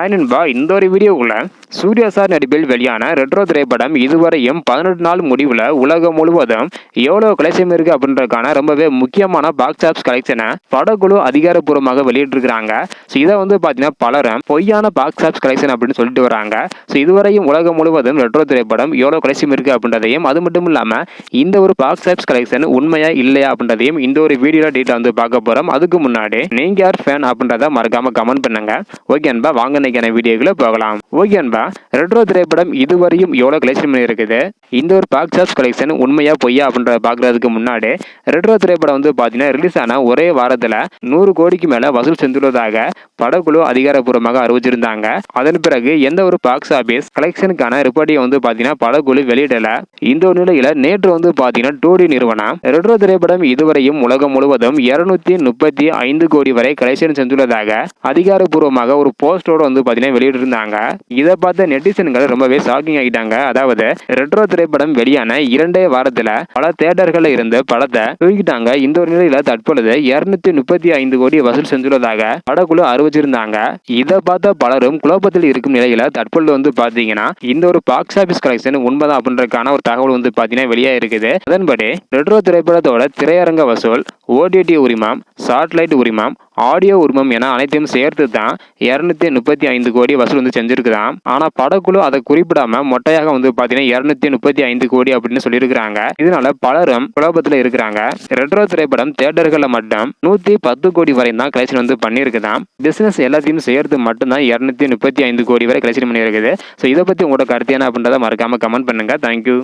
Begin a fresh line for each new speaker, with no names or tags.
Hi நண்பா, இந்த ஒரு வீடியோக்குள்ள சூர்யா சார் நடிப்பில் வெளியான ரெட்ரோ திரைப்படம் இதுவரையும் 18 நாள் முடிவில் உலகம் முழுவதும் எவ்வளோ கலெக்ஷன் இருக்கு அப்படின்றதுக்கான ரொம்பவே முக்கியமான பாக்ஸ் ஆஃபீஸ் கலெக்ஷனை படக்குழு அதிகாரப்பூர்வமாக வெளியிட்டிருக்கிறாங்க. ஸோ இதை பார்த்தீங்கன்னா பலரும் பொய்யான பாக்ஸ் ஆஃபீஸ் கலெக்ஷன் அப்படின்னு சொல்லிட்டு வராங்க. ஸோ இதுவரையும் உலகம் முழுவதும் ரெட்ரோ திரைப்படம் எவ்வளோ கலெக்ஷன் இருக்கு அப்படின்றதையும், அது மட்டும் இல்லாமல் இந்த ஒரு பாக்ஸ் ஆஃபீஸ் கலெக்ஷன் உண்மையா இல்லையா அப்படின்றதையும் இந்த ஒரு வீடியோவில் டீட்டெயில் பார்க்க போகிறோம். அதுக்கு முன்னாடி நீங்க யார் ஃபேன் அப்படின்றத மறக்காம கமெண்ட் பண்ணுங்க. ஓகே அன்பா, வாங்க இன்னைக்கான வீடியோக்குள்ள போகலாம். ஓகே அன்பா, ரெட்ரோ திரைப்படம் இதுவரையும் எவ்வளவு கலெக்ஷன் பண்ணி இருக்குது, இந்த ஒரு பாக்ஸ் ஆஃபீஸ் கலெக்ஷன் உண்மையா பொய்யா அப்படின்றத பாக்குறதுக்கு முன்னாடி ரெட்ரோ திரைப்படம் பாத்தீங்கன்னா ரிலீஸ் ஆன ஒரே வாரத்துல 100 கோடிக்கு மேல வசூல் செஞ்சுள்ளதாக படக்குழு அதிகாரப்பூர்வமாக அறிவிச்சிருந்தாங்க. அதன் பிறகு எந்த ஒரு பாக்ஸ் ஆபீஸ் கலெக்ஷனுக்கான ரிப்போர்ட்டையும் பாத்தீங்கன்னா படக்குழு வெளியிடல. இந்த ஒரு நிலையில நேற்று பாத்தீங்கன்னா 2D நிறுவனம் ரெட்ரோ திரைப்படம் இதுவரையும் உலகம் முழுவதும் 235 கோடி வரை கலெக்ஷன் செஞ்சுள்ளதாக அதிகாரப்பூர்வமாக ஒரு போஸ்டோட பாத்தீங்கன்னா வெளியிட்டு இருந்தாங்க. இதை பார்த்த நெட்டிசன்கள் ரொம்பவே ஷாக்கிங் ஆகிட்டாங்க. அதாவது ரெட்ரோ திரைப்படம் வெளியான 2 வாரத்துல பல தியேட்டர்கள் இருந்து படத்தை தூக்கிட்டாங்க. இந்த ஒரு நிலையில தற்பொழுது 235 கோடி வசூல் செஞ்சுள்ளதாக படக்குழு அறிவிச்சிருந்தாங்க. இதை பார்த்த பலரும் குழப்பத்தில் இருக்கும் நிலையில தற்பொழுது பாத்தீங்கன்னா இந்த ஒரு பாக்ஸ் ஆபீஸ் கலெக்ஷன் உண்மைதான் அப்படின்றதுக்கான ஒரு தகவல் பாத்தீங்கன்னா வெளியே இருக்குது. அதன்படி ரெட்ரோ திரைப்படத்தோட திரையரங்க வசூல், ஓடிடி உரிமம், சாட்டலைட் உரிமம், ஆடியோ உரிமம் என அனைத்தையும் சேர்த்து தான் 235 கோடி வசூல் செஞ்சிருக்குதான். ஆனா படக்குழு அதை குறிப்பிடாம மொட்டையாக பாத்தீங்கன்னா 235 கோடி அப்படின்னு சொல்லியிருக்கிறாங்க. இதனால பலரும் குழப்பத்துல இருக்கிறாங்க. ரெட்ரோ திரைப்படம் தியேட்டர்கள்ல மட்டும் 110 கோடி வரை தான் கலெக்ஷன் பண்ணியிருக்குதான். பிசினஸ் எல்லாத்தையும் சேர்த்து மட்டும்தான் 235 கோடி வரை கலெக்ஷன் பண்ணியிருக்குது. ஸோ இதை பத்தி உங்களோட கருத்து என்ன அப்படின்றத மறக்காம கமெண்ட் பண்ணுங்க. தேங்க்யூ.